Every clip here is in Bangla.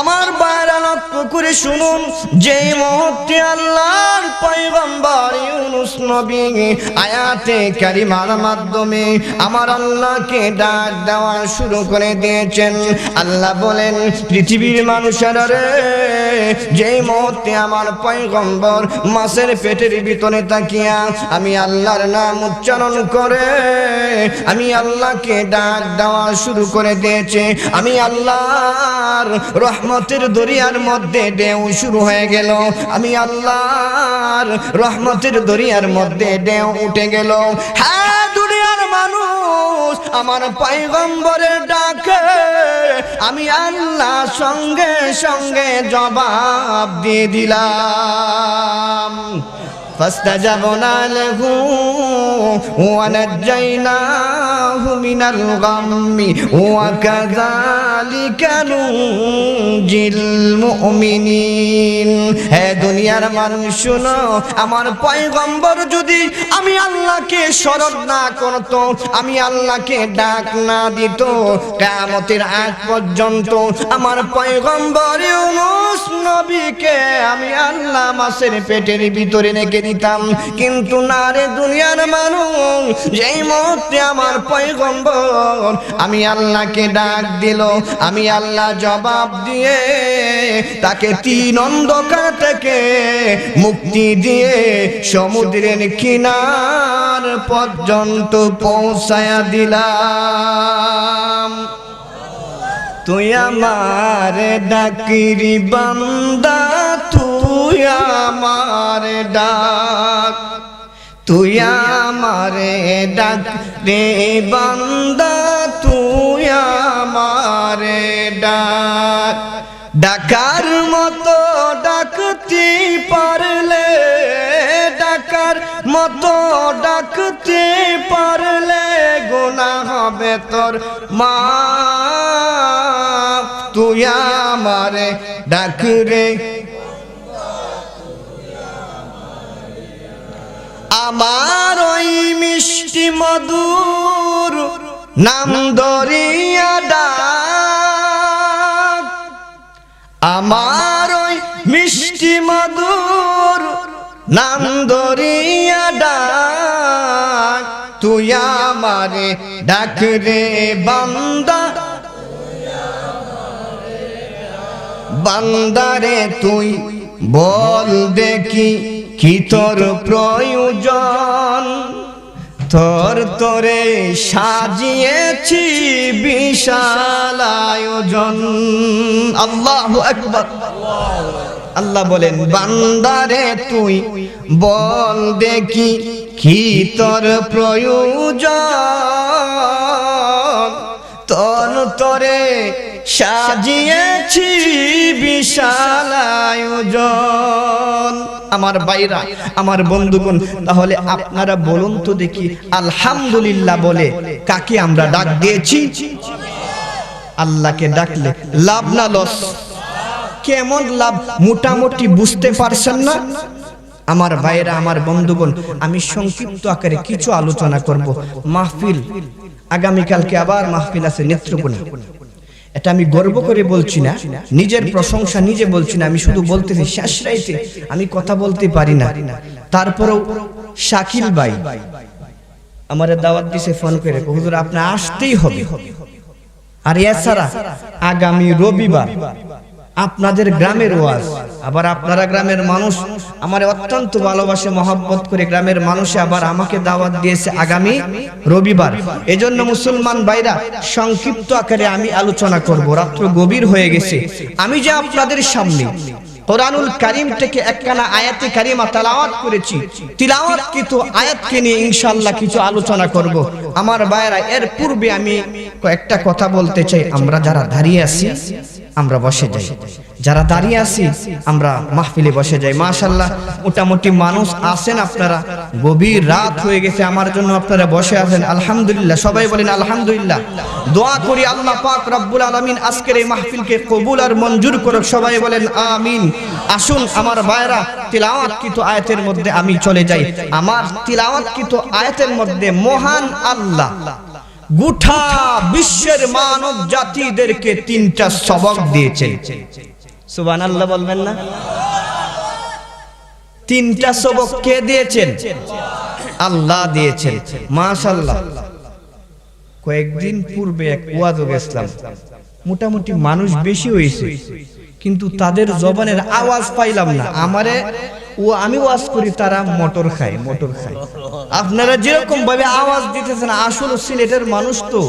আমার বাইরা লক্ষ্য করে শুনুন, যেই মুহূর্তে আল্লাহর পয়গম্বর ইউনূস নবী আয়াতে কারিমার মাধ্যমে আমার আল্লাহকে ডাক দেওয়া শুরু করে দিয়েছেন, আল্লাহ বলেন পৃথিবীর মানুষেরা রে, যেই মুহূর্তে আমার পয়গম্বর মাছের পেটের ভিতরে তাকিয়া আমি আল্লাহর নাম উচ্চারণ করে আমি আল্লাহকে ডাক দেওয়া শুরু করে দিয়েছে, আমি আল্লাহর রহমতের দরিয়ার মধ্যে ঢেউ শুরু হয়ে গেল, আমি আল্লাহর রহমতের দরিয়ার মধ্যে ঢেউ উঠে গেল। হ্যাঁ দুনিয়ার মানুষ, আমার পয়গম্বরের ডাকে আমি আল্লাহ সঙ্গে সঙ্গে জবাব দিয়ে দিলাম। فاستجبنا له ونجيناه من الغم وكذلك ننجي المؤمنين। হে দুনিয়ার মানুষ শুনো, আমার পয়গম্বর যদি আমি আল্লাহকে স্মরণ না করত, আমি আল্লাহকে ডাক না দিত, কিয়ামতের আগ পর্যন্ত আমার পয়গম্বর ইউনূস নবীকে আমি আল্লাহ মাছের পেটের ভিতরে রেখে দিতাম। কিন্তু না রে দুনিয়ার মানুষ, যেই মুহূর্তে আমার পয়গম্বর আমি আল্লাহকে ডাক দিল, আমি আল্লাহ জবাব দিয়ে তাকে তিন অন্ধকার থেকে মুক্তি দিয়ে সমুদ্রের কিনার পর্যন্ত পৌঁছায়া দিলাম। তুই আমার ডাকিরি বান্দা, তুই আমার ডাক, তুই আমারে ডাক রে বান্দা, তুই আমারে ডাক। ডাকার মতো ডাকতে পারলে, ডাকার মতো ডাকতে পারলে গুনাহ হবে তোর মাফ। তুই আমারে ডাক রে, আমার ওই মিষ্টি মধুর নাম ধরিয়া ডাক, আমার ওই মিষ্টি মধুর নাম ধরিয়া ডাক। তুই আমারে ডাক রে বান্দা, বান্দারে তুই বল দেখি কি তোর প্রয়োজন, তোর তোরে সাজিয়েছি বিশাল আয়োজন। আল্লাহু আকবার। আল্লাহ বলেন বান্দারে তুই বল দেখি কি তোর প্রয়োজন, তোর তোরে সাজিয়েছি বিশাল আয়োজন। আমার ভাইরা, আমার বন্ধুগণ, তাহলে আপনারা বলুন তো দেখি, আলহামদুলিল্লাহ বলে কাকে আমরা ডাক দিয়েছি? আল্লাহকে ডাকলে লাভ না লস? কেমন লাভ মোটামুটি বুঝতে পারছেন না? আমার ভাইরা, আমার বন্ধুগণ, আমি সংক্ষিপ্ত আকারে কিছু আলোচনা করব। মাহফিল আগামীকালকে আবার মাহফিল আছে নেত্রকোনা। এটা আমি গর্ব করে বলছি না, নিজের প্রশংসা নিজে বলছি না, আমি শুধু বলতেছি শেষ রাইতে আমি কথা বলতে পারি না, তারপরেও শাকিল ভাই আমারে দাওয়াত দিছে ফোন করে, হুজুর আপনি আসতেই হবে। আর এছাড়া আগামী রবিবার আপনাদের গ্রামের ওয়াজ, আবার আপনারা গ্রামের মানুষ আমার অত্যন্ত ভালোবাসে মহব্বত করে, গ্রামের মানুষে আবার আমাকে দাওয়াত দিয়েছে আগামী রবিবার। এজন্য মুসলমান ভাইরা সংক্ষিপ্ত আকারে আমি আলোচনা করব, রাত্র গভীর হয়ে গেছে। আমি যে আপনাদের সামনে কোরআনুল কারীম থেকে একখানা আয়াতে কারিমা তেলাওয়াত করেছি, তিলাওয়াতকৃত আয়াতকে নিয়ে ইনশাআল্লাহ কিছু আলোচনা করব। আমার ভাইরা, এর পূর্বে আমি কয়েকটা কথা বলতে চাই। আমরা যারা দাঁড়িয়ে আছি আমরা বসে যাই, যারা দাঁড়িয়ে আছি আমরা মাহফিলে বসে যাই। মাশাআল্লাহ মোটামুটি মানুষ আছেন আপনারা, গভীর রাত হয়ে গেছে, আমার জন্য আপনারা বসে আছেন। আলহামদুলিল্লাহ, সবাই বলেন আলহামদুলিল্লাহ। দোয়া করি আল্লাহ পাক রব্বুল আলামিন আজকের এই মাহফিলকে কবুল আর মঞ্জুর করুক, সবাই বলেন আমিন। আসুন আমার ভাইরা, তিলাওয়াতকৃত আয়াতের মধ্যে আমি চলে যাই। আমার তিলাওয়াতকৃত আয়াতের মধ্যে মহান আল্লাহ গোটা বিশ্বের মানব জাতিদেরকে 3টা সবক দিয়েছেন। সুবহানাল্লাহ বলবেন না? 3টা সবক কে দিয়েছেন? আল্লাহ দিয়েছেন। মাশাআল্লাহ। কয়েকদিন পূর্বে এক ওয়াজে গেছিলাম, মোটামুটি মানুষ বেশি হয়েছে, কিন্তু তাদের জবানের আওয়াজ পাইলাম না। আমি ওয়াজ করি, তারা মোটর খায়। আপনারা যেরকম ভাবে আওয়াজ দিতেছেন, আসলে সিলেটের মানুষ তো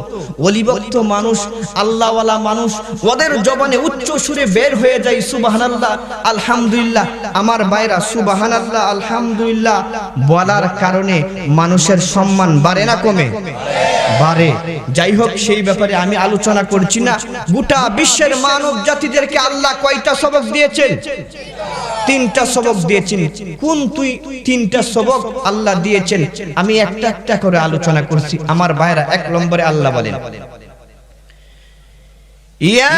অলিভক্ত মানুষ, আল্লাহওয়ালা মানুষ, ওদের জবানে উচ্চ সুরে বের হয়ে যায় সুবহানাল্লাহ আলহামদুলিল্লাহ। আমার ভাইরা, সুবহানাল্লাহ আলহামদুলিল্লাহ বলার কারণে মানুষের সম্মান বাড়ে না কমে? বাড়ে। যাই হোক, সেই ব্যাপারে আমি আলোচনা করছি না। গোটা বিশ্বের মানব জাতিদেরকে আল্লাহ কয়টা সবক দিয়েছেন? 3টা সবক দিয়েছেন। কোন 3টা সবক আল্লাহ দিয়েছেন আমি একটা একটা করে আলোচনা করছি। আমার ভাইরা, 1 নম্বরে আল্লাহ বলেন, ইয়া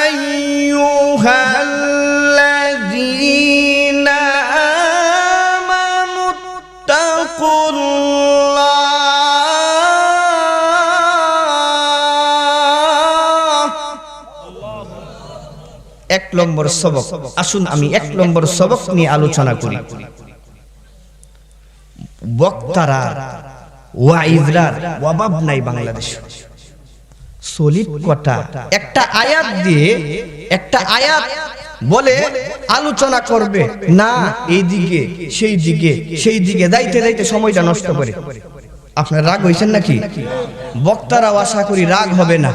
আইয়ুহাল্লাযীনা আমানুত্তাকুল্লাহ। 1 নম্বর সবক। আসুন আমি 1 নম্বর সবক নিয়ে আলোচনা করি। বক্তারা ওয়াইজরার অভাব নাই বাংলাদেশে। সলিড কথা একটা আয়াত দিয়ে একটা আয়াত বলে আলোচনা করবে না, এইদিকে সেই দিকে যাইতে সময়টা নষ্ট করে। আপনার রাগ হইছেন নাকি? বক্তারাও আশা করি রাগ হবে না।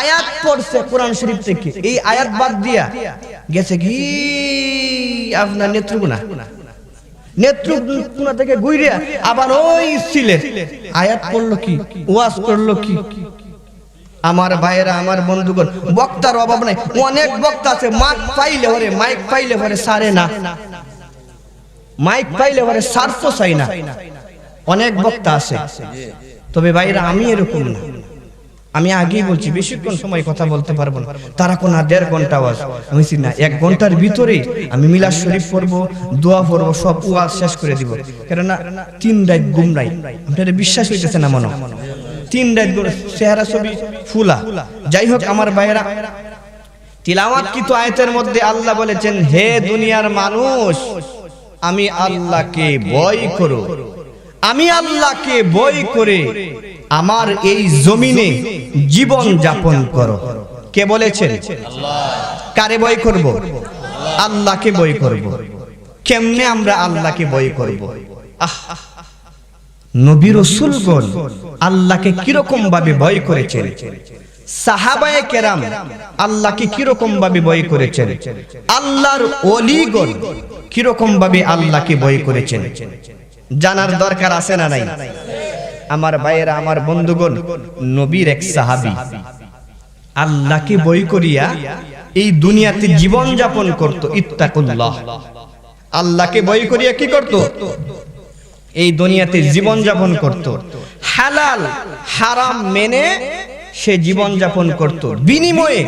আয়াত পড়ছে কোরআন শরীফ থেকে, এই আয়াত বাদ দিয়া গেছে কি আপনার নেত্রকোনা থেকে ঘুরে আবার ওই সিলেট আয়াত পড়লো কি, ওয়াজ করলো কি। আমার ভাইয়েরা, আমার বন্ধুগণ, বক্তার অভাব নাই। অনেক বক্তা আছে, মাইক পাইলে পরে সারে না, মাইক পাইলে পরে সারতো চাই না। অনেক বক্তা আছে, তবে ভাইরা আমি এরকম না। আমি আগেই বলছি, বেশিক্ষণ সময় কথা বলতে পারবো না। তারা কোন 1.5 ঘন্টা ওয়াজ, আমি না 1 ঘন্টার ভিতরেই আমি মিলাদ শরীফ পড়বো, দোয়া পড়বো, সব ওয়াজ শেষ করে দিব। কেননা 3 রাত ঘুম নাই। আপনাদের বিশ্বাস হইতেছে না মনে? 3 রাত চেহারা ছবি ফুলা। যাই হোক আমার ভাইয়েরা, তিলাওয়াতকৃত আয়াতের মধ্যে আল্লাহ বলেছেন, হে দুনিয়ার মানুষ, আমি আল্লাহকে ভয় করো, আমি আল্লাহকে ভয় করে আমার এই জমিনে জীবন যাপন করো। কে বলেছেন? কারে ভয় করব? আল্লাহকে ভয় করব। কেমনে আমরা আল্লাহকে ভয় করব? নবী রাসূলগণ আল্লাহকে কিরকম ভাবে ভয় করেছেন, সাহাবায়ে কেরাম আল্লাহকে কিরকম ভাবে ভয় করেছেন, আল্লাহর ওলিগণ কিরকম ভাবে আল্লাহকে ভয় করেছেন, জানার দরকার আছে না নাই? আমার ভাইয়েরা, আমার বন্ধুগণ, নবীর এক সাহাবী আল্লাহকে ভয় করিয়া এই দুনিয়াতে জীবন যাপন করত। ইত্তাকুল্লাহ, আল্লাহকে ভয় করিয়া কি করত? এই দুনিয়াতে জীবন যাপন করত। হালাল হারাম মেনে সে জীবন যাপন করত। বিনিময়ে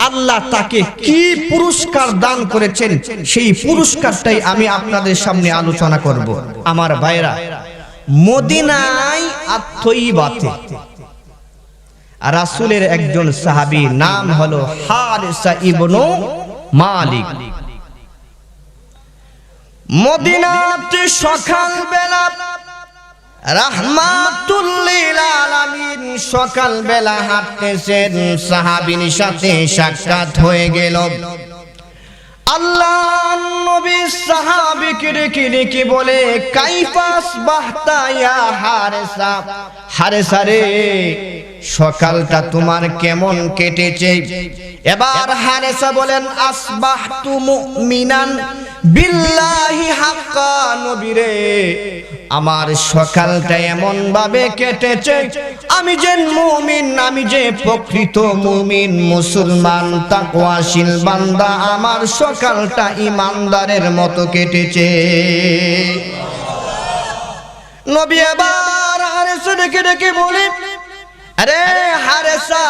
আল্লাহ তাকে কি পুরস্কার দান করেছেন, সেই পুরস্কারটাই আমি আপনাদের সামনে আলোচনা করব। আমার ভাইরা, মদিনায় আত-তয়্যিবাতে রাসূলের একজন সাহাবী, নাম হলো হারিসা ইবনে মালিক। মদিনাতে সকালবেলা রাহমাতুল লিল আলামিন সকালবেলা হাঁটতেছেন, সাহাবীর সাথে সাক্ষাৎ হয়ে গেল। আল্লাহ নবী সাহাবীকে ডেকে বলে, কাইফাস বাহতা ইয়া হারিসা, হারিসা রে সকালটা তোমার কেমন কেটেছে? এবার হারিসা বলেন, আসবাহতু মুমিনান বিল্লাহি হাক্কা, নবী রে আমার সকালটা এমন ভাবে কেটেছে, আমি যে মুমিন, আমি যে প্রকৃত মুমিন মুসলমান তাকওয়াশীল বান্দা, আমার সকালটা ঈমানদারের মতো কেটেছে। নবী এবার হারিসা ডেকে বলে, আরে হারিসা,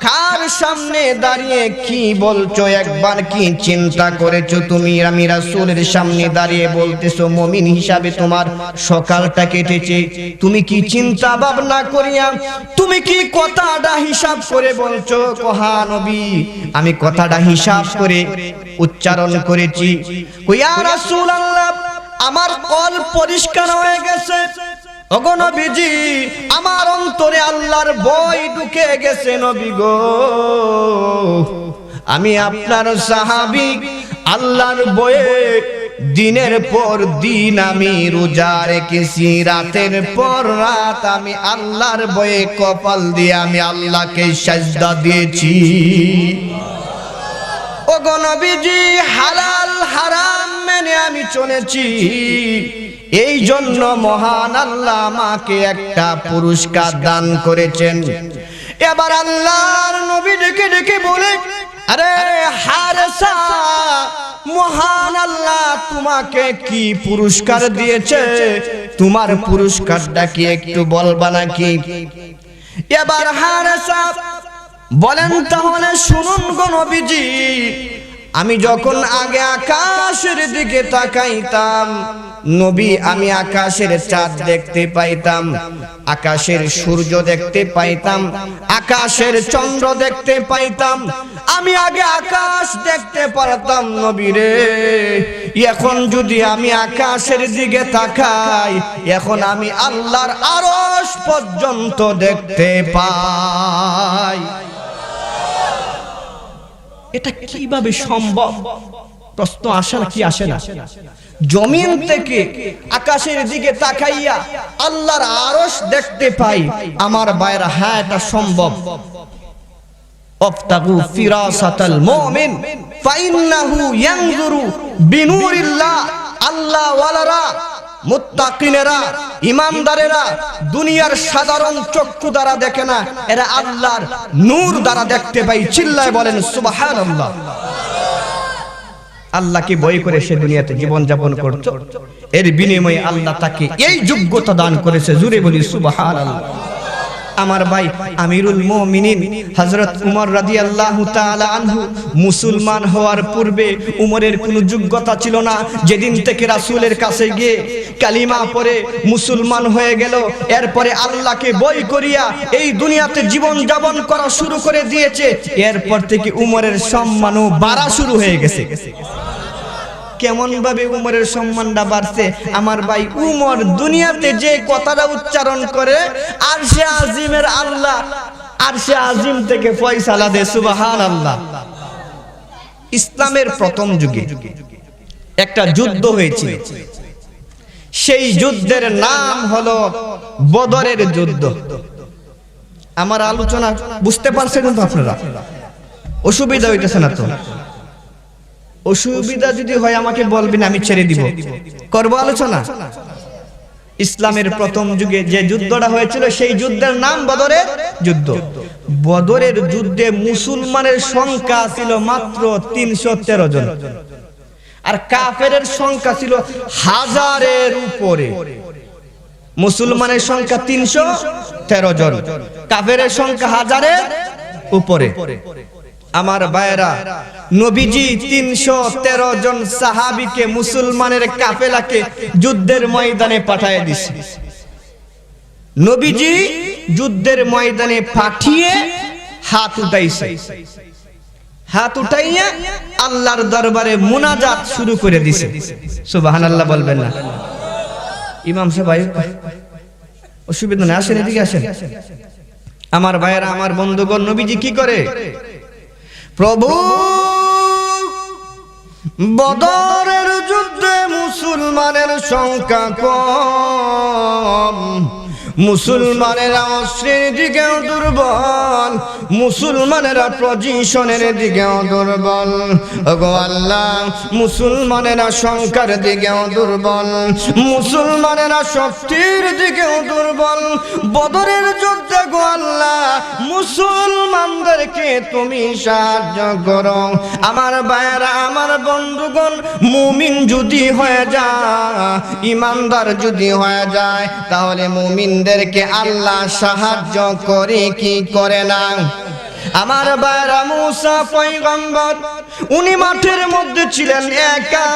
কার সামনে সামনে দাঁড়িয়ে কি বলছো একবার কি চিন্তা করেছো তুমি? আমি রাসূলের সামনে দাঁড়িয়ে বলতেছো মুমিন হিসাবে তোমার সকালটা কেটেছে, তুমি কি চিন্তা ভাবনা করিয়া তুমি কি কথাটা হিসাব করে বলছো? কোহা নবী, আমি কথাটা হিসাব করে উচ্চারণ করেছি। ইয়া রাসূলুল্লাহ, আমার কল পরিষ্কার হয়ে গেছে। ওগো নবীজি, আমার অন্তরে আল্লাহর ভয় ঢুকে গেছে নবী গো। আমি আপনার সাহাবী, আল্লাহর ভয়ে দিনের পর দিন আমি রোজা রেখেছি, রাতের পর রাত আমি আল্লাহর ভয়ে কপাল দিয়ে আমি আল্লাহকে সাজদা দিয়েছি। ওগো নবীজি, হালাল হারাম মেনে আমি চলেছি। এই জন্য মহান আল্লাহ আমাকে একটা পুরস্কার দান করেছেন। এবার আল্লাহর নবী ডেকে ডেকে বলে, আরে হারেসা, মহান আল্লাহ তোমাকে কি পুরস্কার দিয়েছে? তোমার পুরস্কারটা কি একটু বলবা নাকি? এবার হারেসা বলেন, তাহলে শুনুন গো নবীজি, আমি যখন আগে আকাশের দিকে তাকাইতাম নবী, আমি আকাশের চাঁদ দেখতে পাইতাম, আকাশের সূর্য দেখতে পাইতাম, আকাশের চন্দ্র দেখতে পাইতাম। আমি আগে আকাশ দেখতে পারতাম নবী রে। এখন যদি আমি আকাশের দিকে তাকাই, এখন আমি আল্লাহর আরশ পর্যন্ত দেখতে পাই। এটা কিভাবে সম্ভব? প্রশ্ন আসে না কি আসে না? জমিন থেকে আকাশের দিকে তাকাইয়া আল্লাহর আরশ দেখতে পাই। আমার ভাইরা, হ্যাঁ এটা সম্ভব। আফতাগু ফিরাসাতাল মুমিন ফাইন্নাহু ইয়ানজুরু বিনুরিল্লাহ। আল্লাহ ওয়ালারা, মুত্তাকিনেরা, ইমানদারেরা দুনিয়ার সাধারণ চক্ষু দ্বারা দেখে না, এরা আল্লাহর নূর দ্বারা দেখতে পাই। চিল্লায় বলেন সুবহানাল্লাহ। আল্লাহকে ভয় করে সে দুনিয়াতে জীবন যাপন করত, এর বিনিময়ে আল্লাহ তাকে এই যোগ্যতা দান করেছে। জুড়ে বলি সুবহানাল্লাহ। আমার ভাই আমিরুল মুমিনিন হযরত উমর রাদিয়াল্লাহু তাআলা আনহু মুসলমান হওয়ার পূর্বে উমরের কোনো যোগ্যতা ছিল না। যেদিন থেকে রাসূলের কাছে গিয়ে কালিমা পড়ে মুসলমান হয়ে গেল, এরপরে আল্লাহকে ভয় করিয়া এই দুনিয়াতে জীবন যাপন করা শুরু করে দিয়েছে, এরপর থেকে উমরের সম্মানও বাড়া শুরু হয়ে গেছে। কেমন ভাবে উমরের সম্মানটা বাড়ছে? আমার ভাই, উমর দুনিয়াতে যে কথাটা উচ্চারণ করে, আরশে আজিমের আল্লাহ আরশে আজিম থেকে ফয়সালা দেয়। সুবহানাল্লাহ। ইসলামের প্রথম যুগে একটা যুদ্ধ হয়েছিল, সেই যুদ্ধের নাম হলো বদরের যুদ্ধ। আমার আলোচনা বুঝতে পারছেন তো আপনারা? অসুবিধা হইতেছে না তো? অসুবিধা যদি হয় আমাকে বলবেন, আমি ছেড়ে দিব, করব আলোচনা। ইসলামের প্রথম যুগে যে যুদ্ধটা হয়েছিল সেই যুদ্ধের নাম বদরের যুদ্ধ। বদরের যুদ্ধে মুসলমানের সংখ্যা ছিল মাত্র ৩১৩ জন, আর কাফেরের সংখ্যা ছিল 1000-এর উপরে। মুসলমানের সংখ্যা ৩১৩ জন, কাফেরের সংখ্যা 1000-এর উপরে। আমার ভাইরা, নবীজি ৩১৩ জন সাহাবীকে, মুসলমানের কাফেলাকে যুদ্ধের ময়দানে পাঠিয়ে দিয়েছে। নবীজি যুদ্ধের ময়দানে পাঠিয়ে হাত উঠাইছে, হাত উঠাইয়া আল্লাহর দরবারে মুনাজাত শুরু করে দিয়েছে। সুবহানাল্লাহ বলবেন না? ইমাম সাহেব অসুবিধা না, আসেন এদিকে আসেন। আমার ভাইরা, আমার বন্ধুগণ, নবীজি কি করে? প্রভু, বদরের যুদ্ধে মুসলমানের সংখ্যা কম, মুসলমানেরা অস্ত্রের দিকেও দুর্বল, মুসলমানেরা পজিশনের দিকেও দুর্বল। ওগো আল্লাহ, মুসলমানেরা সংখ্যার দিকেও দুর্বল, মুসলমানেরা শক্তির দিকেও দুর্বল। বদরের যুদ্ধে গো আল্লাহ, মুসলমানদেরকে তুমি সাহায্য করো। আমার ভাইয়েরা, আমার বন্ধুগণ, মুমিন যদি হয়ে যায়, ইমানদার যদি হয়ে যায়, তাহলে মুমিনদেরকে আল্লাহ সাহায্য করে কি করে না? আমার ভাইরা মুসা পয়গম্বর উনি মাঠের মধ্যে ছিলেন একা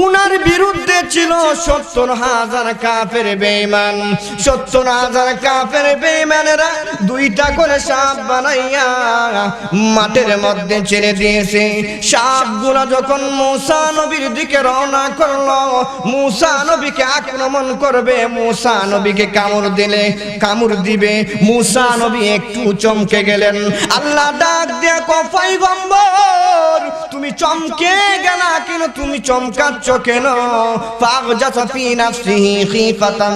উনার বিরুদ্ধে ছিল ৭০,০০০ কাফের বেঈমান ৭০,০০০ কাফের বেঈমানেরা দুইটা করে সাপ বানাইয়া মাঠের মধ্যে ছেড়ে দিয়েছে সাপগুলো যখন মুসা নবীর দিকে রওনা করলো মুসা নবীকে আক্রমণ করবে মুসা নবীকে কামড় দিবে মুসা নবী একটু চমকে গেলেন আল্লাহ ডাক দিয়ে কয় পয়গম্বর তুমি চমকে গেলা কেন তুমি চমকাচ্ছ কেন ফাগজাসা ফি নাফসিহি খিফাতান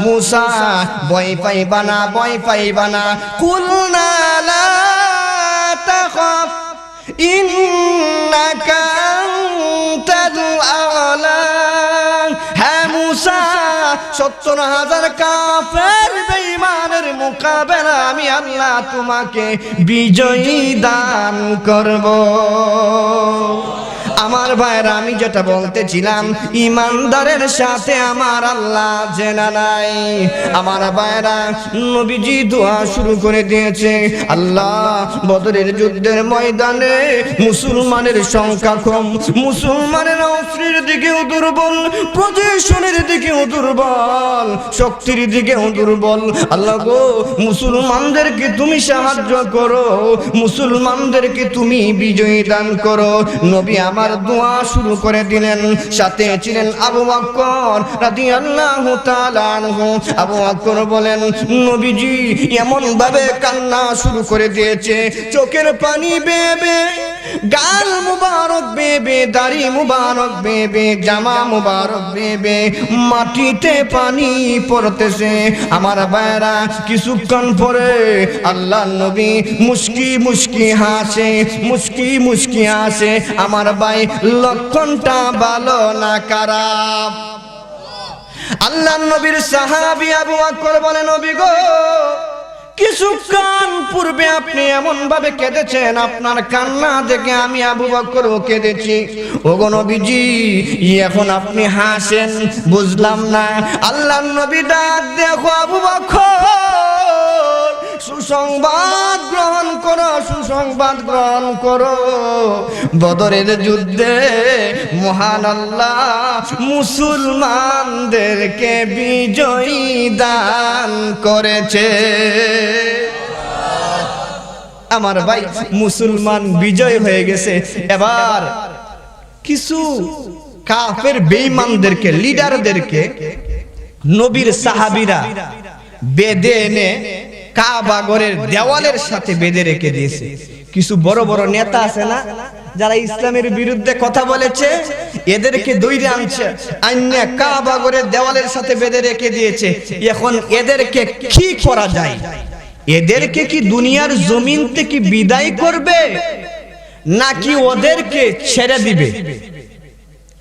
মুসা ভয় পাইবা না কুলনা লা তাখাফ ইন্নাকা আনতাল আ'লা হ্যাঁ মুসা ৭০,০০০ কাফের বেঈমানের মোকাবেলা আমি আল্লাহ তোমাকে বিজয়ী দান করব আমার ভাইরা আমি যেটা বলতেছিলাম ইমানদারের সাথে আমার আল্লাহ জেনা নাই আমার ভাইরা নবীজি দোয়া শুরু করে দিয়েছে আল্লাহ বদরের যুদ্ধের ময়দানে মুসলমানের সংখ্যা কম মুসলমানের অস্ত্রের দিকেও দুর্বল পজিশনের দিকেও দুর্বল শক্তির দিকেও দুর্বল আল্লাহ গো মুসলমানদেরকে তুমি সাহায্য করো মুসলমানদেরকে তুমি বিজয়ী দান করো নবী আমার দোয়া শুরু করে দিলেন সাথে ছিলেন আবু বকর রাদিয়াল্লাহু তাআলা আনহু আবু বকর বলেন নবীজি এমন ভাবে কান্না শুরু করে দিয়েছে চোখের পানি বেবে গাল মুবারক বেবে দাড়ি মুবারক বেবে জামা মুবারক বেবে মাটিতে পানি পড়তেছে আমার ভাইরা কিছুক্ষণ পরে আল্লাহর নবী মুস্কি হাসে আমার ভাই লক্ষণটা ভালো না খারাপ আল্লাহর নবীর সাহাবী আবু বকর বলে নবী গো কিছুক্ষণ পূর্বে আপনি এমন ভাবে কেঁদেছেন আপনার কান্না দেখে আমি আবু বকরও কেঁদেছি ওগো নবীজি এখন আপনি হাসেন বুঝলাম না আল্লাহর নবী ডাক দেখো আবু বকর সুসংবাদ গ্রহণ করো বদরের যুদ্ধে মহান আল্লাহ মুসলমানদেরকে বিজয়ী দান করেছে আমার ভাই মুসলমান বিজয় হয়ে গেছে এবার কিছু কাফের বেঈমানদেরকে লিডারদেরকে নবীর সাহাবীরা বেঁধে এনে কাবা ঘরের দেওয়ালের সাথে বেঁধে রেখে দিয়েছে কিছু বড় বড় নেতা আছে না যারা ইসলামের বিরুদ্ধে কথা বলেছে এদেরকে দৌড়ে আনছে আইনে কাবা ঘরের দেওয়ালের সাথে বেঁধে রেখে দিয়েছে এখন এদেরকে কি করা যায় এদেরকে কি দুনিয়ার জমিন থেকে বিদায় করবে নাকি ওদেরকে ছেড়ে দিবে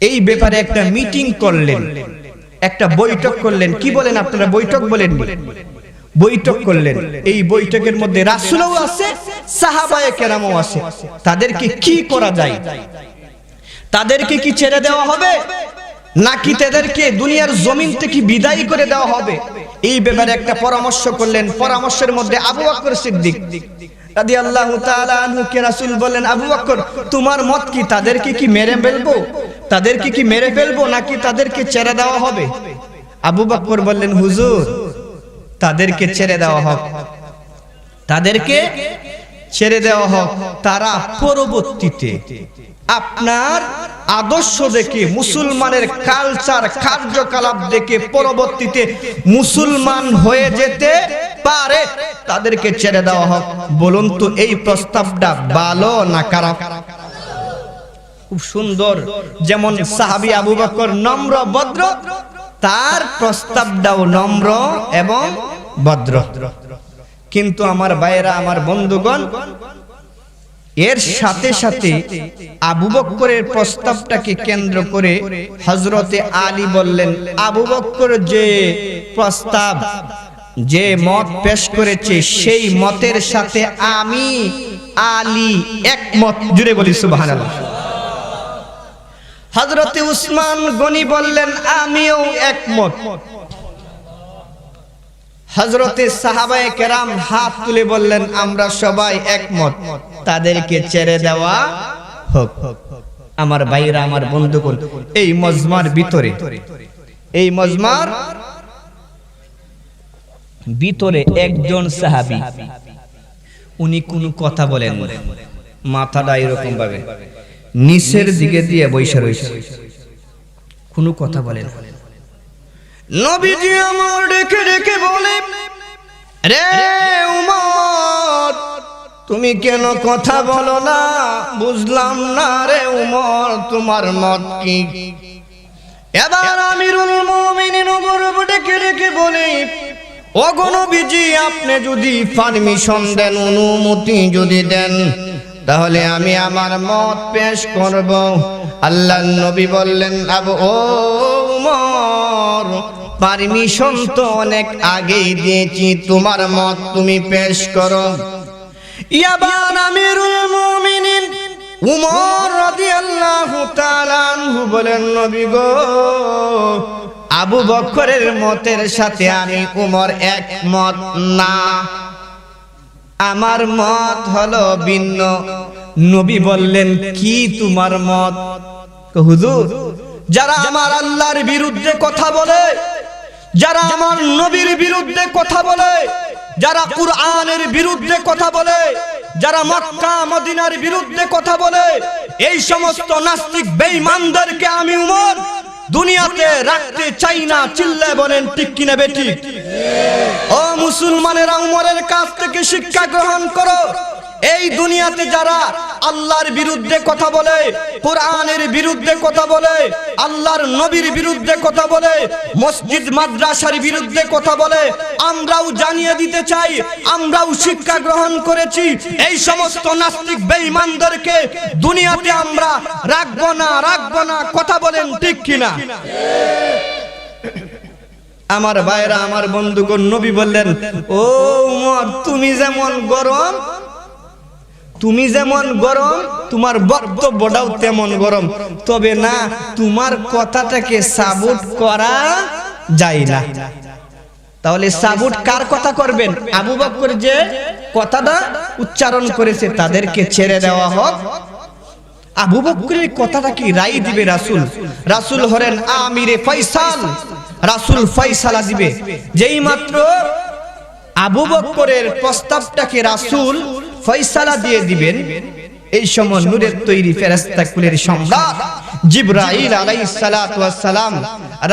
এই ব্যাপারে একটা মিটিং করলেন একটা বৈঠক করলেন কি বলেন আপনারা বৈঠক বলেন বৈঠক করলেন এই বৈঠকের মধ্যে রাসূলও আছে সাহাবায়ে কেরামও আছে তাদেরকে কি করা যায় তাদেরকে কি ছেড়ে দেওয়া হবে নাকি তাদেরকে দুনিয়ার জমিন থেকে বিদায় করে দেওয়া হবে এই ব্যাপারে একটা পরামর্শ করলেন পরামর্শের মধ্যে আবু বকর সিদ্দিক রাদিয়াল্লাহু তাআলা আনহু কে রাসূল বলেন আবু বকর তোমার মত কি তাদেরকে কি মেরে ফেলবো নাকি তাদেরকে ছেড়ে দেওয়া হবে আবু বকর বললেন হুজুর তাদেরকে ছেড়ে দেওয়া হোক তারা পরবর্তীতে আপনার আদর্শ দেখে মুসলমানের কালচার কার্যকলাপ দেখে পরবর্তীতে মুসলমান হয়ে যেতে পারে তাদেরকে ছেড়ে দেওয়া হোক বলুন তো এই প্রস্তাবটা ভালো না খারাপ খুব সুন্দর যেমন সাহাবী আবু বকর নম্র ভদ্র তার প্রস্তাবটাও নম্র এবং ভদ্র কিন্তু আমার ভাইয়েরা আমার বন্ধুগণ এর সাথে সাথে আবু বকরের প্রস্তাবটাকে কেন্দ্র করে হযরতে আলী বললেন আবু বকর যে প্রস্তাব যে মত পেশ করেছে সেই মতের সাথে আমি আলী একমত জুড়ে বলি সুবহানাল্লাহ হযরতে উসমান গনি বললেন আমিও একমত হযরতে সাহাবায়ে কেরাম হাত তুলে বললেন আমরা সবাই একমত, তাদেরকে ছেড়ে দেওয়া হোক। আমার ভাইরা, আমার বন্ধুগণ, এই মজমার ভিতরে, এই মজমার ভিতরে একজন সাহাবী, উনি কোনো কথা বলেন না, মাথাটা এরকম ভাবে নিচের দিকে দিয়ে বসে রয়েছে, কোনো কথা বলেন না। নবীজি আমার ডেকে ডেকে বলে, রে উমর, তুমি কেন কথা বলো না? বুঝলাম না রে উমর, তোমার মত কি? এবার আমিরুল মুমিনিন উমর ডেকে ডেকে বলে, ওগো নবীজি, আপনি যদি পারমিশন দেন, অনুমতি যদি দেন, তাহলে আমি আমার মত পেশ করব। আল্লাহর নবী বললেন, ও উমর, পারমিশন তো অনেক আগেই দিয়েছি, তোমার মত তুমি পেশ করো। এবার আমিরুল মুমিনিন উমর রাদিয়াল্লাহু তাআলা আনহু বলেন, নবী গো, আবু বকরের মতের সাথে আমি উমর একমত না, আমার মত হলো ভিন্ন। নবী বললেন, কি তোমার মত? হুজুর, যারা আমার আল্লাহর বিরুদ্ধে কথা বলে, যারা আমার নবীর বিরুদ্ধে কথা বলে, যারা কুরআনের বিরুদ্ধে কথা বলে, যারা মক্কা মদিনার বিরুদ্ধে কথা বলে, এই সমস্ত নাস্তিক বেঈমানদেরকে আমি উমর দুনিয়াতে রাখতে চাই না। চিল্লায় বলেন ঠিক কিনা বেঠিক? ও মুসলমানেরা, উমরের কাছ থেকে শিক্ষা গ্রহণ করো। এই দুনিয়াতে যারা আল্লাহর বিরুদ্ধে কথা বলে, কোরআনের বিরুদ্ধে কথা বলে, আল্লাহর নবীর বিরুদ্ধে কথা বলে, মসজিদ মাদ্রাসার বিরুদ্ধে কথা বলে, আমরাও জানিয়ে দিতে চাই, আমরাও শিক্ষা গ্রহণ করেছি, এই সমস্ত নাস্তিক বেঈমানদেরকে দুনিয়াতে আমরা রাখবো না, রাখবো না। কথা বলেন ঠিক কিনা? আমার ভাইরা, আমার বন্ধুগণ, নবী বললেন, ও উমর, তুমি যেমন গরম, তুমি যেমন গরম, তোমার বক্তব্যটাও তেমন গরম, তবে না, তোমার কথাটাকে সাবুট করা যায় না। তাহলে সাবুট কার কথা করবেন? আবু বকর যে কথাটা উচ্চারণ করেছে, তাদেরকে ছেড়ে দেওয়া হোক। আবু বকরের কথাটা কি রায় দিবে রাসূল? রাসূল হলেন আমিরে ফয়সাল, রাসূল ফয়সালা দিবে। যেই মাত্র আবু বকরের প্রস্তাবটাকে রাসূল ফয়সালা দিয়ে দিবেন, এই সময় নূরের তৈরি ফেরেশতা কুলের সম্রাট জিবরাইল আলাইহিস সালাতু ওয়াস সালাম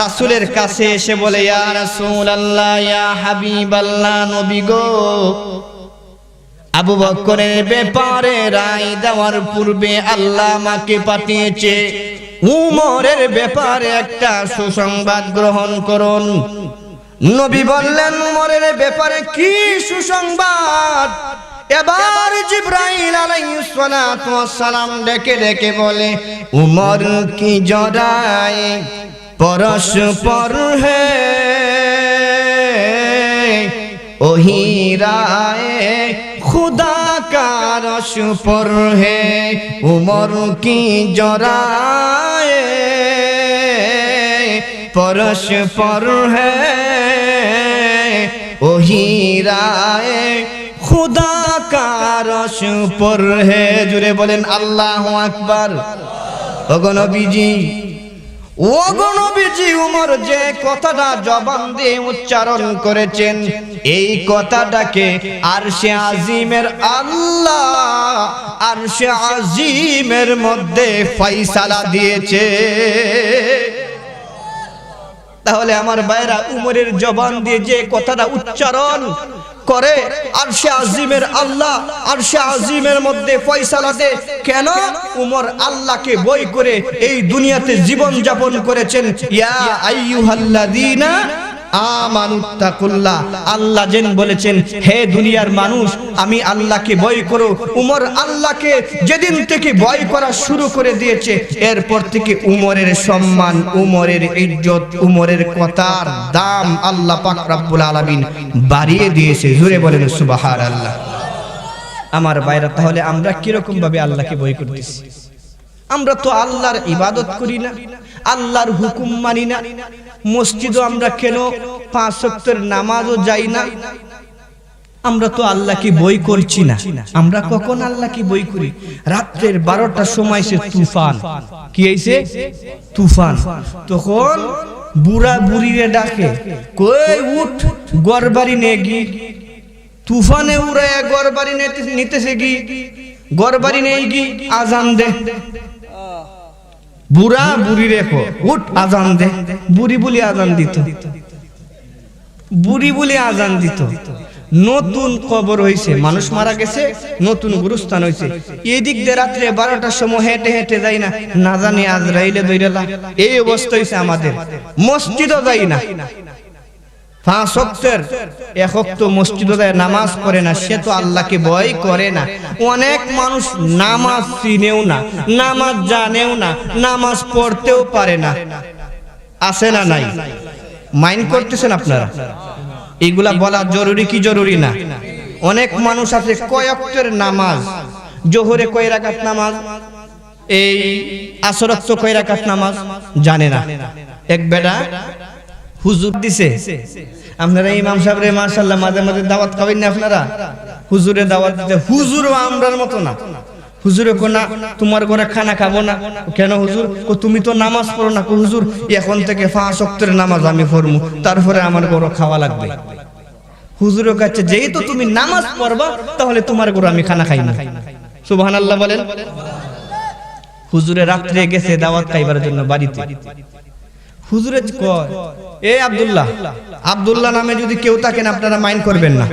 রাসূলের কাছে এসে বলে, ইয়া রাসূলুল্লাহ, ইয়া হাবিবাল্লাহ, নবী গো, আবু বকরের ব্যাপারে রায় দেওয়ার পূর্বে আল্লাহ আমাকে পাঠিয়েছে উমরের ব্যাপারে একটা সুসংবাদ গ্রহণ করুন। নবী বললেন, উমরের ব্যাপারে কি সুসংবাদ? এবার জিবরাইল আলাইহিস সালাতু ওয়াস সালাম ডেকে ডেকে বলে, উমর কি জরায় পরস্পর হে ওহি রায়ে खुदा का रश पर है, उमर की जराए परश पर है, वही राए खुदा का रश पर है। जुरे बोलें अल्लाह अकबर। ओगो नबीजी, ওগো নবীজি, উমর যে কথাটা জবান দিয়ে উচ্চারণ করেছেন, এই কথাটাকে আরশে আজিমের আল্লাহ আরশে আজিমের মধ্যে ফয়সালা দিয়েছে। তাহলে আমার ভাইরা, উমরের জবান দিয়ে যে কথাটা উচ্চারণ করে, আরশে আজিমের আল্লাহ আরশে আজিমের মধ্যে ফয়সালা দেয়। কেন? উমর আল্লাহকে বই করে এই দুনিয়াতে জীবন যাপন করেছেন। ইয়া আইয়ুহাল্লাযীনা আমানুত্তাকুল্লাহ, আল্লাহ যেন বলেছেন, হে দুনিয়ার মানুষ, আমি আল্লাহকে ভয় করো। উমর আল্লাহকে যেদিন থেকে ভয় করা শুরু করে দিয়েছে, এরপর থেকে উমরের সম্মান, উমরের ইজ্জত, উমরের কথার দাম আল্লাহ পাক রব্বুল আলামিন বাড়িয়ে দিয়েছে। জোরে বলেন সুবহানাল্লাহ। আমার ভাইরা, তাহলে আমরা কিরকম ভাবে আল্লাহকে ভয় করতেছি? আমরা তো আল্লাহর ইবাদত করি না, আল্লাহর হুকুম মানি না, মসজিদও আমরা কেন 5 ওয়াক্তের নামাজও যাই না? আমরা তো আল্লাহকে বই করছি না। আমরা কখন আল্লাহকে বই করি? রাত্রের 12টার সময় সে তুফান, কি হইছে? তুফান। তখন বুড়া বুড়িরে ডাকে, কই উঠ, গড়বাড়ি নে গি। তুফানে উড়ায় গড়বাড়ি নিতেছে গি, গড়বাড়ি নেই গি, আজান দে। বুড়া বুড়ি রেখো, উঠ আজান দে। বুড়ি বলি আজান দিত, বুড়ি বলি আজান দিত। নতুন কবর হইছে, মানুষ মারা গেছে, নতুন গুরুস্থান হইছে। এই দিক দিয়ে রাত্রে 12টার সময় হেঁটে হেঁটে যাই না, না জানি আজরাইলে দইরেলা। এই অবস্থা হইছে আমাদের। মসজিদও যাই না, 5 ওয়াক্তের 1 ওয়াক্ত মসজিদে যায়, নামাজ পড়ে না। সে তো আল্লাহকে ভয় করে না। অনেক মানুষ নামাজ চিনেও না, নামাজ জানেও না, নামাজ পড়তেও পারে না। আছে না নাই? মাইন্ড করতেছেন আপনারা? এইগুলা বলা জরুরি কি জরুরি না? অনেক মানুষ আছে কয় ওয়াক্তের নামাজ, জোহরে কয় রাকাত নামাজ, এই আসর ওয়াক্ত কয় রাকাত নামাজ জানে না। এক বেটা হুজুর দিছে, আপনারা ইমাম সাহেবরে মাশাআল্লাহ মাঝে মাঝে দাওয়াত খাবেন না আপনারা? হুজুরে দাওয়াত দিতে, হুজুরও আমরার মতো না। হুজুরে কো না তোমার ঘরে খানা খাবো না। কেন হুজুর? কো তুমি তো নামাজ পড়ো না। কো হুজুর এখন থেকে 5 ওয়াক্তের নামাজ আমি পড়মু, তারপরে আমার ঘরে খাওয়া লাগবে। হুজুরের কাছে যেহেতু তুমি নামাজ পড়বা, তাহলে তোমার ঘরে আমি খানা খাই না। সুবহানাল্লাহ বলেন। হুজুরে রাত্রে গেছে দাওয়াত খাইবার জন্য বাড়িতে। হুজুরে কয়, এ আব্দুল্লাহ, আব্দুল্লাহ নামে যদি কেউ থাকেন আপনারা মাইন্ড করবেন না।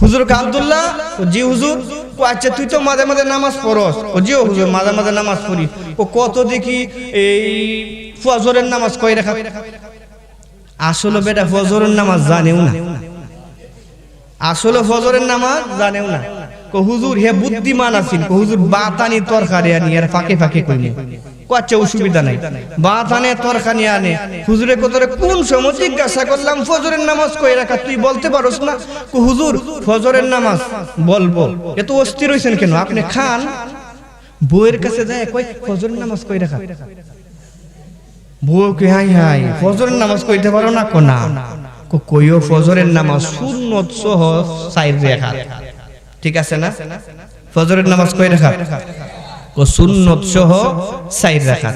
হুজুর কে আব্দুল্লাহ? ও জি হুজুর। ও আচ্ছা তুই তো মাঝে মাঝে নামাজ পড়স? ও জি হুজুর মাঝে মাঝে নামাজ পড়ি। ও কত দেখি এই ফজরের নামাজ কয় রাকাত? আসলে বেটা ফজরের নামাজ জানেও না, আসলে ফজরের নামাজ জানেও না। কো হুজুর হে বুদ্ধিমান আছেন। কো হুজুর বাতানি তরকারি আনি আর ফাঁকে ফাঁকে কইনি। কো আচ্ছা অসুবিধা নাই, বাতানে তরকারি আনে। হুজুরে কোতরে কোন সময় জিজ্ঞাসা করলাম ফজরের নামাজ কয় রাকাত, তুই বলতে পারোস না? কো হুজুর ফজরের নামাজ বলবো। এত অস্থির হইছেন কেন? আপনি খান। বউয়ের কাছে যায় কই ফজরের নামাজ কয় রাকাত? বউ কে হাই হাই ফজরের নামাজ কইতে পারো না? কো না। কো কইও ফজরের নামাজ সুন্নত সহ 4 রাকাত। ঠিক আছে না? ফজরের নামাজ কয় রাকাত? কো সুন্নত সহ 4 রাকাত।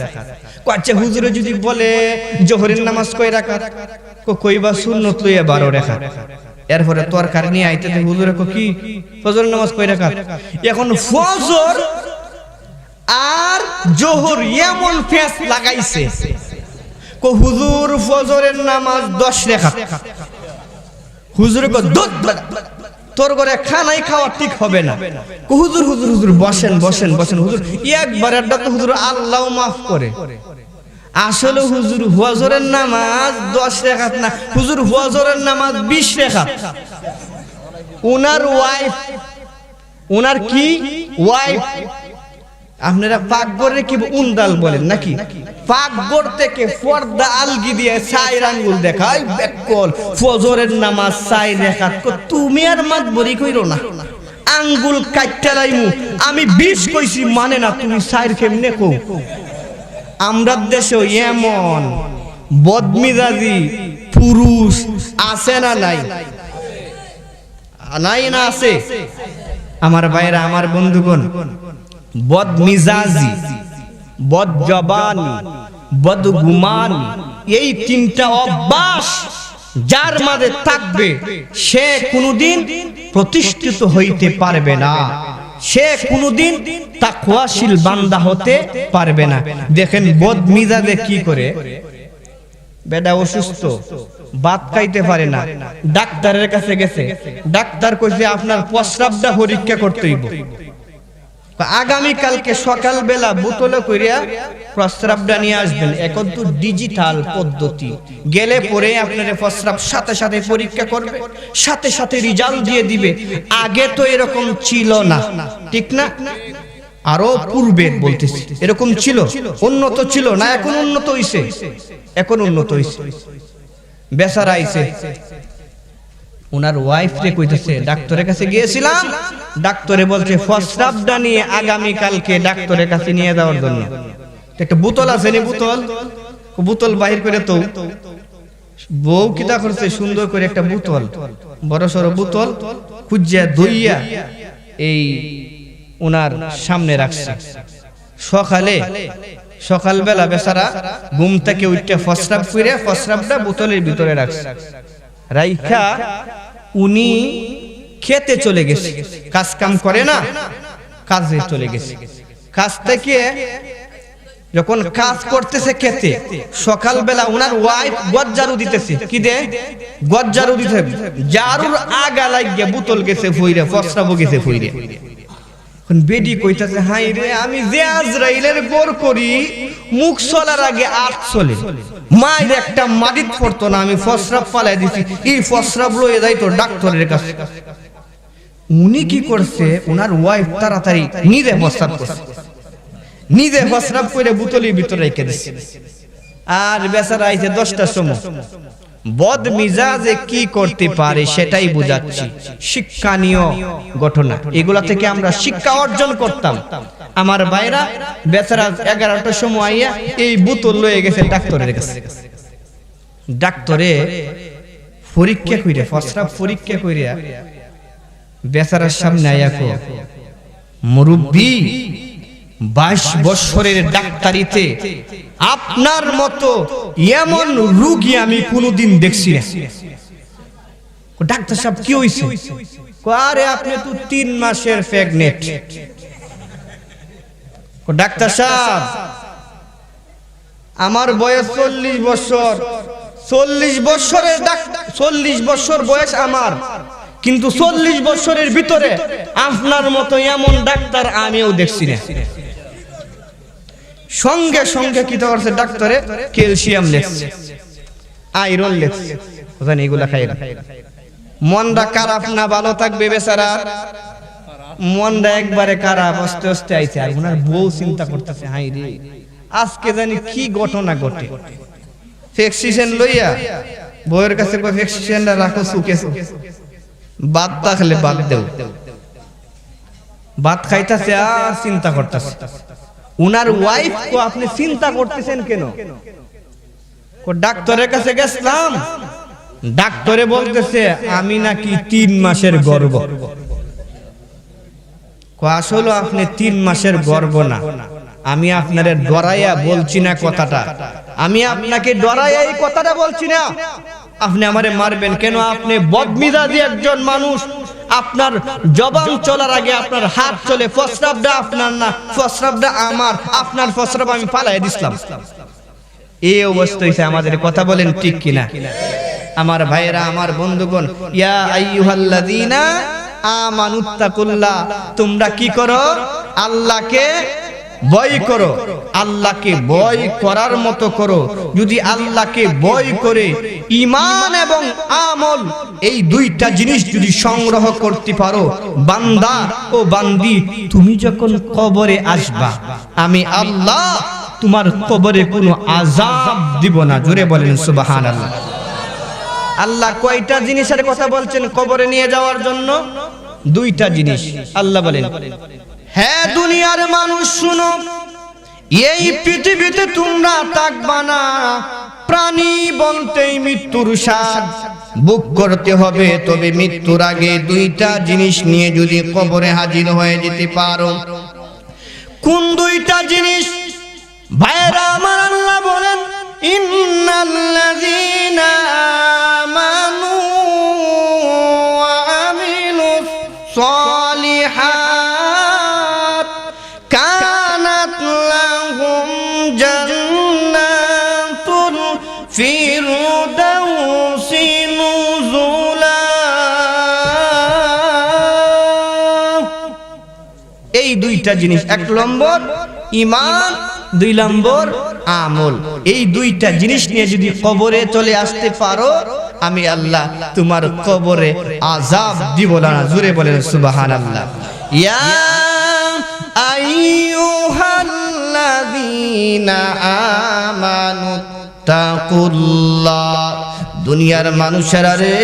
কো আচ্ছা হুজুরে যদি বলে জোহরের নামাজ কয় রাকাত? কো কইবা সুন্নত লইয়া 12 রাকাত। এরপরে তরকারি নিয়ে আইতে হুজুরে কো কি ফজরের নামাজ কয় রাকাত? এখন ফজর আর জোহর এমন ফেস লাগাইছে। কো হুজুর ফজরের নামাজ 10 রাকাত। হুজুরে কো দুধ তোর ঘরে খানাই খাওয়া ঠিক হবে না। কো হুজুর হুজুর হুজুর বসেন বসেন বসেন। হুজুর একবার ডাকতে হুজুর আল্লাহ মাফ করে। আসলে হুজুর ফজরের নামাজ 10 রাকাত না, হুজুর ফজরের নামাজ 20 রাকাত। উনার ওয়াইফ, উনার কি ওয়াইফ, আপনারা পাকঘরে কি উন্দাল বলেন নাকি? পাকঘর থেকে পর্দা আলগি দিয়ে 4 আঙ্গুল দেখায় বেকল ফজরের নামাজ 4 রাকাত। তুমি আর মাত বরি কইরো না, আঙ্গুল কাটতে লাইমু। আমি 20 কইছি মানে না, তুমি 4 কেমনে কও? আমরা দেশে এমন বদমিজাজি পুরুষ আছে না নাই? নাই না আছে? আমার ভাইরা, আমার বন্ধুগণ, বদমিজাজি, বদজবানি, বদগুমানি, এই 3টা অভ্যাস যার মাঝে থাকবে সে কোনোদিন প্রতিষ্ঠিত হইতে পারবে না, সে কোনোদিন তাকওয়াশীল বান্দা হতে পারবে না। দেখেন বদমিজাজে কি করে, বেটা অসুস্থ, ভাত খাইতে পারে না, ডাক্তারের কাছে গেছে, ডাক্তার কইছে আপনার প্রস্রাবটা পরীক্ষা করতে হইব। আগামী কালকে সকাল বেলা বোতলে কইরা প্রস্রাবটা নিয়ে আসবেন। এখন তো ডিজিটাল পদ্ধতি, গেলে পরে আপনার প্রস্রাব সাথে সাথে পরীক্ষা করবে, সাথে সাথে রেজাল্ট দিয়ে দিবে। আগে তো এরকম ছিল না, ঠিক না? আরো পূর্বে বলতেছি এরকম ছিল, উন্নত ছিল না, এখন উন্নত হইছে, এখন উন্নত হইছে। বেচারা আইছে, ওনার ওয়াইফ রে কইতেছে ডাক্তারের কাছে গিয়েছিলাম, ডাক্তারে বলছে প্রস্রাবটা নিয়ে আগামী কালকে ডাক্তারের কাছে নিয়ে যাওয়ার জন্য। একটা বোতল আছে নি, বোতল বোতল বাহির করে তো বউ কিতা করছে, সুন্দর করে একটা বোতল, বড় সড়ো বোতল খুঁজিয়া দইয়া এই ওনার সামনে রাখছে। সকালবেলা বেচারা ঘুম থেকে উঠে ফসরাব করে ফসরাবটা বোতলের ভিতরে রাখছে, রাইখা উনি খেতে চলে গেছে। কাজ কাম করে না, কাজে চলে গেছে। কাজ থেকে যখন কাজ করতেছে খেতে, সকালবেলা ওনার ওয়াইফ গজ্জারু দিতেছে। কি দে? গজ্জারু দিতে, জারুর আগা লাগিয়ে বোতল গেছে ফইরে, ফসরাবও গেছে ফইরে। বেডি কইতাছে, হাই রে, আমি যে আজরাইলের গোর করি, মুখ চলার আগে আট চলে, মায়ের একটা মাটিত পড়তো না, আমি ফসরাব পালাই দিছি, এই ফসরাব লয়ে যাই তো ডাক্তারের কাছে। উনি কি করছে, ওনার ওয়াইফ তাড়াতাড়ি নিজে ফসরাব করছে, নিজে ফসরাব করে বোতলের ভিতরে রেখে দিচ্ছে। আর বেচারা আইছে 10টার সময়। বদ মিজাজে কি করতে পারে সেটাই বুঝাচ্ছি, শিক্ষণীয় ঘটনা। এগুলা থেকে আমরা শিক্ষা অর্জন করতাম। আমার ভাইরা বেচারা 11টার সময় আইয়া এই বোতল লয়ে গেছে ডাক্তারের কাছে। ডাক্তারে পরীক্ষা কইরা, ফসরাব পরীক্ষা কইরা বেচারার সামনে আইয়া কো, মুরব্বি, 22 বছরের ডাক্তারিতে আপনার মতো এমন রোগী আমি কোনোদিন দেখছি না। ডাক্তার সাহেব কি হইছে? আরে আপনি তো 3 মাসের প্রেগন্যান্ট। ডাক্তার সাহেব, আমার বয়স 40 বছর, 40 বছরের ডাক্তার, 40 বছর বয়স আমার, কিন্তু 40 বছরের ভিতরে আপনার মতো এমন ডাক্তার আমিও দেখছি না। সঙ্গে সঙ্গে কি করছে ডাক্তারে, ক্যালসিয়াম লেখছে, আয়রন লেখছে, জানি এগুলা খাইরা। মনটা খারাপ না, ভালো থাকবে বেচারা, মনটা একবারে খারাপ, আস্তে আস্তে আইছে। আর ওনার বউ চিন্তা করতেছে, হাই রে, আজকে জানি কি ঘটনা ঘটে। ফেক্সিশন লইয়া বউয়ের কাছে কই, ফেক্সিশনটা রাখো সুকে, ভাত থাকলে ভাত দেও। ভাত খাইতাছে আর চিন্তা করতেছে। উনার ওয়াইফ কো, আপনি চিন্তা করতেছেন কেন? ডাক্তারের কাছে গেছিলাম, ডাক্তারে বলতেছে আমি নাকি 3 মাসের গর্ভ। আসলে আপনি 3 মাসের গর্ভ না, আমি আপনারে ডরাইয়া বলছি না কথাটা, আমি আপনাকে ডরাইয়া এই কথাটা বলছি না। আপনি আমারে মারবেন কেন? আপনি বদমিজাজি একজন মানুষ, আপনার জবান চলার আগে আপনার হাত চলে। ফসরাবটা আপনার না, ফসরাবটা আমার, আপনার ফসরাব আমি পালাই দিছিলাম। এই অবস্থা হইছে আমাদের। কথা বলেন ঠিক কিনা? আমার ভাইয়েরা, আমার বন্ধুগণ, ইয়া আইয়ুহাল্লাযীনা আমানুত্তাকুল্লাহ, তোমরা কি করো? আল্লাহকে ভয় করো, আল্লাহকে ভয় করার মতো করো। যদি আল্লাহকে ভয় করে ঈমান এবং আমল, এই 2টা জিনিস যদি সংগ্রহ করতে পারো, বান্দা ও বান্দি, তুমি যখন কবরে আসবা, আমি আল্লাহ তোমার কবরে কোনো আযাব দিব না। জোরে বলেন সুবহানাল্লাহ। আল্লাহ কয়টা জিনিসের কথা বলছেন কবরে নিয়ে যাওয়ার জন্য? 2টা জিনিস। আল্লাহ বলেন, হ্যাঁ দুনিয়ার মানুষ শুনো, এই পৃথিবীতে তোমরা থাকবা না, প্রাণী বলতেই মৃত্যুর স্বাদ বুক করতে হবে। তবে মৃত্যুর আগে 2টা জিনিস নিয়ে যদি কবরে হাজির হয়ে যেতে পারো। কোন 2টা জিনিস? ভাইরা আমার, আল্লাহ বলেন, ইন্নাল্লাযীনা আমানু ওয়া আমিলুস সালিহাত কানাত লাহুম জান্নাতুল ফিরদাউসি নুজুলা। এই 2টা জিনিস, 1 নম্বর ঈমান, 2 নম্বর আমল। এই 2টা জিনিস নিয়ে যদি কবরে চলে আসতে পারো, আমি আল্লাহ তোমার কবরে আযাব দিব না। জোরে বলেন সুবহানাল্লাহ। ইয়া আইয়ুহাল্লাযীনা আমানুত্তাকুল্লাহ, দুনিয়ার মানুষেরা রে,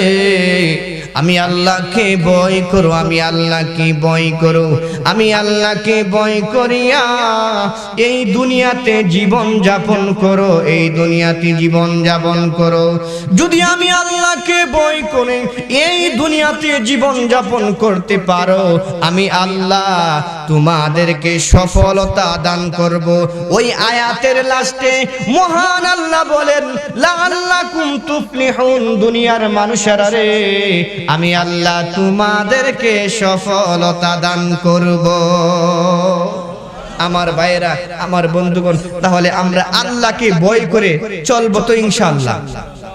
আমি আল্লাহকে ভয় করো, আমি আল্লাহকে ভয় করো, আমি আল্লাহকে ভয় করিয়া এই দুনিয়াতে জীবন যাপন করো, এই দুনিয়াতে জীবন যাপন করো। যদি আমি আল্লাহকে ভয় করে এই দুনিয়াতে জীবন যাপন করতে পারো, আমি আল্লাহ তোমাদেরকে সফলতা দান করব। ওই আয়াতের লাস্টে মহান আল্লাহ বলেন, লাআল্লাকুম তুফলিহুন, দুনিয়ার মানুষেরা রে, আমি আল্লাহ তোমাদেরকে সফলতা দান করব। আমার ভাইয়েরা, আমার বন্ধুগণ, তাহলে আমরা আল্লাহকে ভয় করে চলবো তো ইনশাআল্লাহ।